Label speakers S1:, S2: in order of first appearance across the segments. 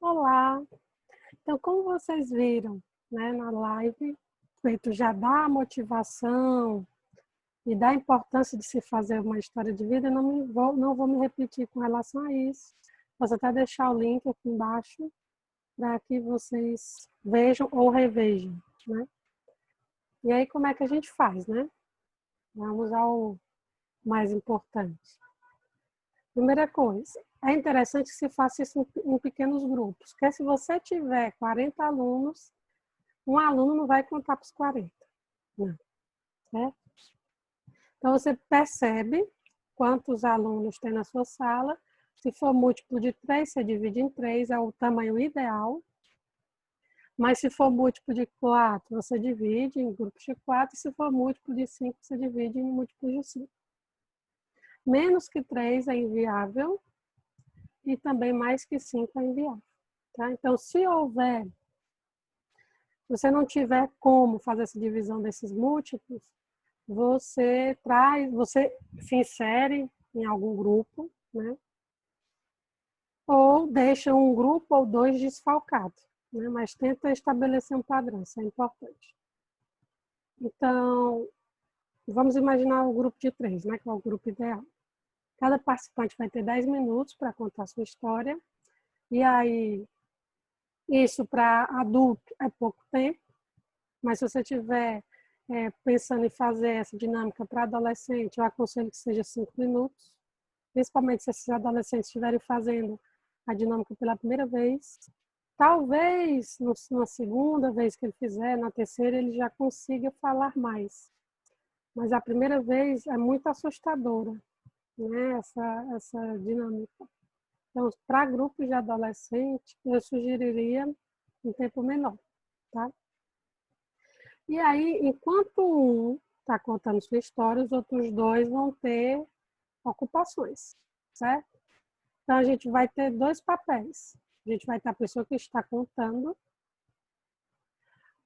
S1: Olá! Então, como vocês viram, né, na live, feito já da motivação e da importância de se fazer uma história de vida, eu não vou me repetir com relação a isso. Posso até deixar o link aqui embaixo para que vocês vejam ou revejam, né? E aí, como é que a gente faz, né? Vamos ao mais importante. Primeira coisa, é interessante que se faça isso em pequenos grupos, porque se você tiver 40 alunos, um aluno não vai contar para os 40, não, certo? Então, você percebe quantos alunos tem na sua sala. Se for múltiplo de 3, você divide em 3, é o tamanho ideal. Mas se for múltiplo de 4, você divide em grupos de 4. E se for múltiplo de 5, você divide em múltiplos de 5. Menos que 3 é inviável. E também mais que 5 é inviável. Tá? Então, se você não tiver como fazer essa divisão desses múltiplos, você se insere em algum grupo, né? Ou deixa um grupo ou dois desfalcados, né? Mas tenta estabelecer um padrão, isso é importante. Então, vamos imaginar o grupo de 3, né? Que é o grupo ideal. Cada participante vai ter 10 minutos para contar a sua história. E aí, isso para adulto é pouco tempo, mas se você estiver pensando em fazer essa dinâmica para adolescente, eu aconselho que seja 5 minutos, principalmente se esses adolescentes estiverem fazendo a dinâmica pela primeira vez. Talvez na segunda vez que ele fizer, na terceira, ele já consiga falar mais. Mas a primeira vez é muito assustadora, né, essa dinâmica. Então, para grupos de adolescente, eu sugeriria um tempo menor, tá? E aí, enquanto um está contando sua história, os outros dois vão ter ocupações, certo? Então, a gente vai ter dois papéis. A gente vai ter a pessoa que está contando.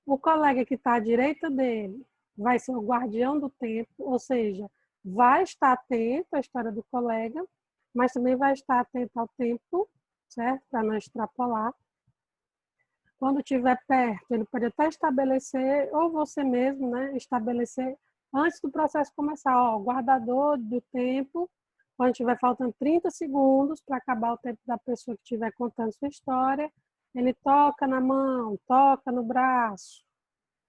S1: O colega que está à direita dele vai ser o guardião do tempo, ou seja, vai estar atento à história do colega, mas também vai estar atento ao tempo, certo? Para não extrapolar. Quando estiver perto, ele pode até estabelecer, ou você mesmo, né, estabelecer antes do processo começar, ó, guardador do tempo, quando estiver faltando 30 segundos para acabar o tempo da pessoa que estiver contando sua história, ele toca na mão, toca no braço,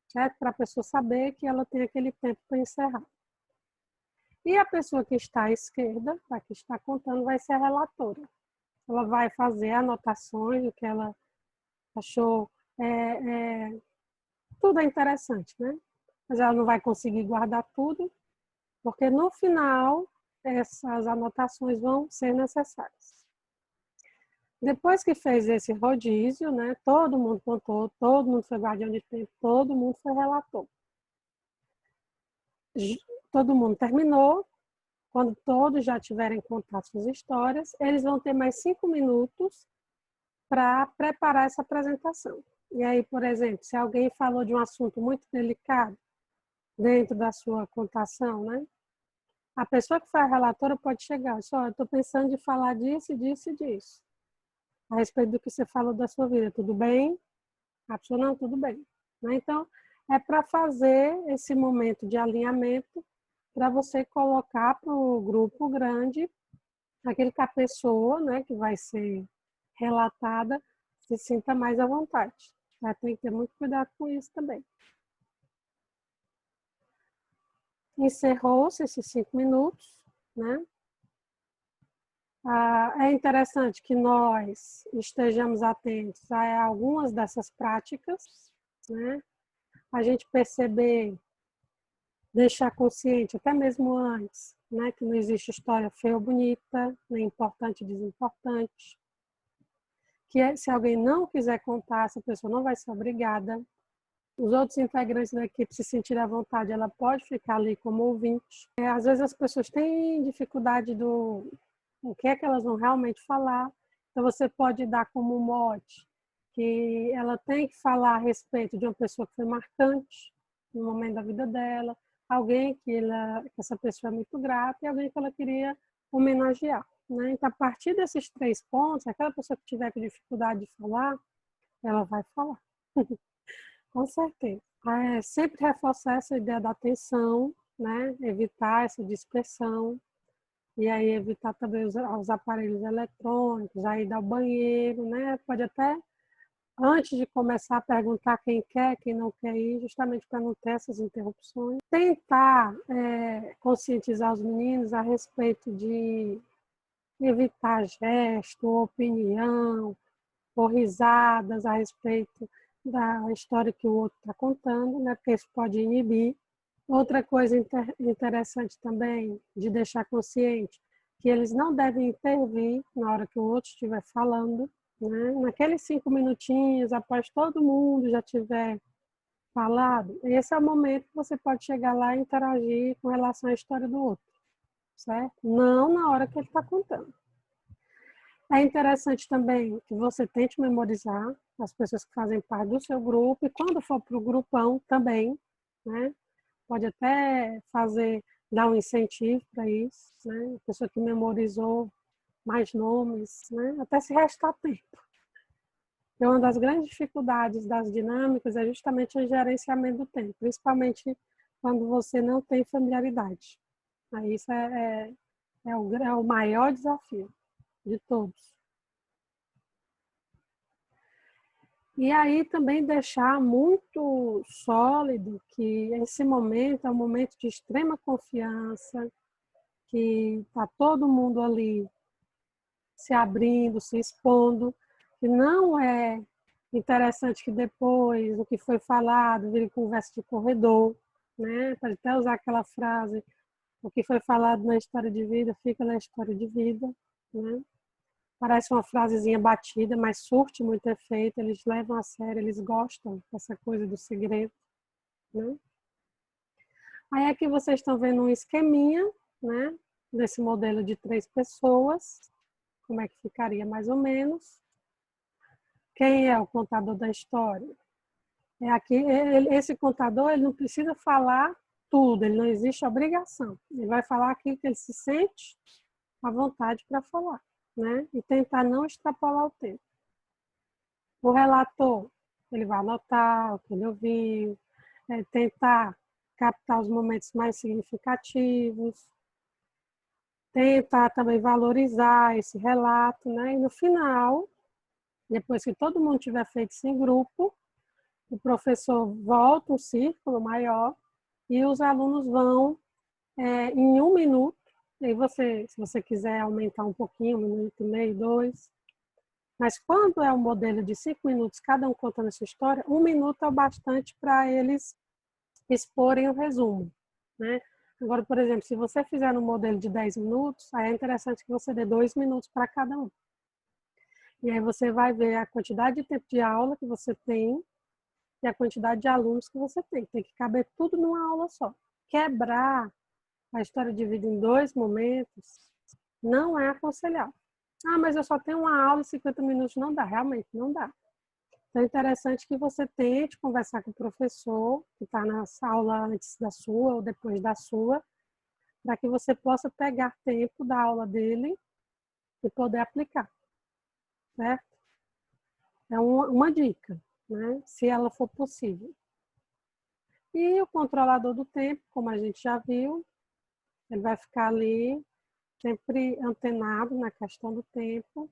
S1: certo? Para a pessoa saber que ela tem aquele tempo para encerrar. E a pessoa que está à esquerda, a que está contando, vai ser a relatora. Ela vai fazer anotações do que ela achou, tudo é interessante, né? Mas ela não vai conseguir guardar tudo, porque no final essas anotações vão ser necessárias. Depois que fez esse rodízio, né, todo mundo contou, todo mundo foi guardião de tempo, todo mundo foi relator. Todo mundo terminou. Quando todos já tiverem contado suas histórias, eles vão ter mais 5 minutos para preparar essa apresentação. E aí, por exemplo, se alguém falou de um assunto muito delicado dentro da sua contação, né? A pessoa que foi a relatora pode chegar, só, eu estou pensando de falar disso, disso e disso. A respeito do que você falou da sua vida, tudo bem? A pessoa, não, tudo bem. Né? Então, é para fazer esse momento de alinhamento para você colocar para o grupo grande aquele que a pessoa, né, que vai ser relatada se sinta mais à vontade. Tá? Tem que ter muito cuidado com isso também. Encerrou-se esses 5 minutos, né? É interessante que nós estejamos atentos a algumas dessas práticas, né? A gente perceber, deixar consciente, até mesmo antes, né, que não existe história feia ou bonita, nem importante e desimportante. Que se alguém não quiser contar, essa pessoa não vai ser obrigada. Os outros integrantes da equipe se sentirem à vontade, ela pode ficar ali como ouvinte. Às vezes as pessoas têm dificuldade do o que é que elas vão realmente falar, então você pode dar como mote que ela tem que falar a respeito de uma pessoa que foi marcante no momento da vida dela, alguém que essa pessoa é muito grata e alguém que ela queria homenagear. né? Então, a partir desses 3 pontos, aquela pessoa que tiver com dificuldade de falar, ela vai falar. Com certeza. Sempre reforçar essa ideia da atenção, né? Evitar essa dispersão. E aí evitar também os aparelhos eletrônicos, aí ir ao banheiro, né? Pode até, antes de começar, perguntar quem quer, quem não quer ir, justamente para não ter essas interrupções. Tentar conscientizar os meninos a respeito de evitar gesto, opinião, ou risadas a respeito da história que o outro está contando, né? Porque isso pode inibir. Outra coisa interessante também de deixar consciente, que eles não devem intervir na hora que o outro estiver falando, né? Naqueles 5 minutinhos, após todo mundo já tiver falado, esse é o momento que você pode chegar lá e interagir com relação à história do outro, certo? Não na hora que ele está contando. É interessante também que você tente memorizar as pessoas que fazem parte do seu grupo e quando for para o grupão também, né? Pode até dar um incentivo para isso, né? A pessoa que memorizou mais nomes, né? Até se restar tempo. E uma das grandes dificuldades das dinâmicas é justamente o gerenciamento do tempo, principalmente quando você não tem familiaridade. Aí isso é o maior desafio de todos. E aí também deixar muito sólido que esse momento é um momento de extrema confiança, que está todo mundo ali se abrindo, se expondo, que não é interessante que depois o que foi falado vire conversa de corredor, né? Pode até usar aquela frase, o que foi falado na história de vida fica na história de vida, né? Parece uma frasezinha batida, mas surte muito efeito, eles levam a sério, eles gostam dessa coisa do segredo, né? Aí aqui vocês estão vendo um esqueminha, né? Desse modelo de 3 pessoas, como é que ficaria mais ou menos. Quem é o contador da história? Esse contador, ele não precisa falar tudo, ele não existe obrigação. Ele vai falar aquilo que ele se sente à vontade para falar, né? E tentar não extrapolar o tempo. O relator, ele vai anotar o que ele ouviu, tentar captar os momentos mais significativos, tentar também valorizar esse relato, né? E no final, depois que todo mundo tiver feito isso em grupo, o professor volta um círculo maior e os alunos vão em 1 minuto. E aí se você quiser aumentar um pouquinho, 1 minuto e meio, 2. Mas quando é um modelo de 5 minutos, cada um contando a sua história, 1 minuto é o bastante para eles exporem o resumo, né? Agora, por exemplo, se você fizer um modelo de 10 minutos, aí é interessante que você dê 2 minutos para cada um. E aí você vai ver a quantidade de tempo de aula que você tem e a quantidade de alunos que você tem. Tem que caber tudo numa aula só. Quebrar a história de vida em 2 momentos não é aconselhável. Ah, mas eu só tenho uma aula e 50 minutos. Não dá, realmente não dá. Então é interessante que você tente conversar com o professor que está na aula antes da sua ou depois da sua, para que você possa pegar tempo da aula dele e poder aplicar, certo? É uma dica, né? Se ela for possível. E o controlador do tempo, como a gente já viu, ele vai ficar ali sempre antenado na questão do tempo.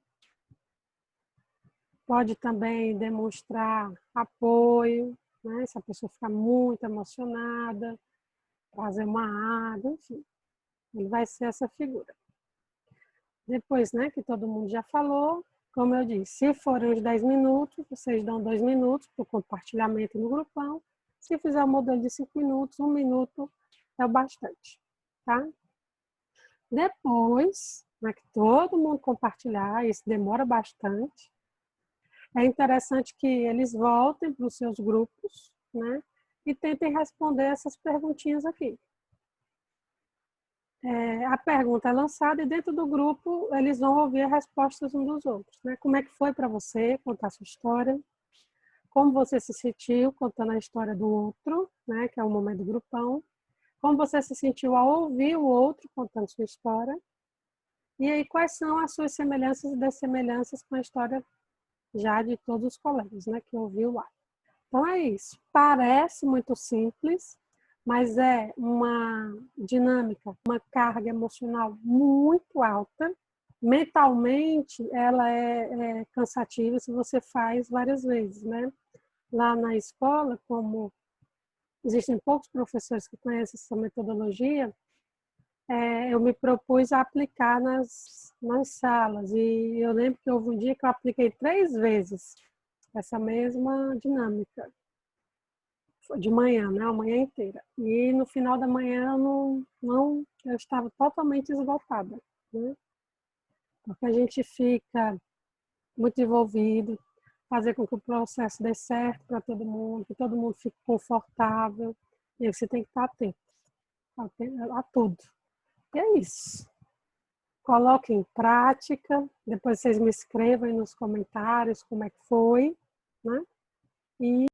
S1: Pode também demonstrar apoio, né? Se a pessoa ficar muito emocionada, trazer uma água, enfim. Ele vai ser essa figura. Depois, né, que todo mundo já falou, como eu disse, se forem os 10 minutos, vocês dão 2 minutos para o compartilhamento no grupão. Se fizer o modelo de 5 minutos, 1 minuto é o bastante, tá? Depois, né, que todo mundo compartilhar, isso demora bastante, é interessante que eles voltem para os seus grupos, né, e tentem responder essas perguntinhas aqui. A pergunta é lançada e dentro do grupo eles vão ouvir as respostas uns dos outros, né? Como é que foi para você contar a sua história? Como você se sentiu contando a história do outro, né? Que é o momento do grupão. Como você se sentiu ao ouvir o outro contando sua história? E aí, quais são as suas semelhanças e dessemelhanças com a história já de todos os colegas, né, que ouviu lá. Então é isso. Parece muito simples, mas é uma dinâmica, uma carga emocional muito alta. Mentalmente, ela é cansativa se você faz várias vezes, né? Lá na escola, como existem poucos professores que conhecem essa metodologia, eu me propus a aplicar nas salas. E eu lembro que houve um dia que eu apliquei 3 vezes essa mesma dinâmica. De manhã, né? A manhã inteira. E no final da manhã eu estava totalmente esgotada, né? Porque a gente fica muito envolvido, fazer com que o processo dê certo para todo mundo, que todo mundo fique confortável. E aí você tem que estar atento a tudo. E é isso. Coloque em prática, depois vocês me escrevam aí nos comentários como é que foi, né? E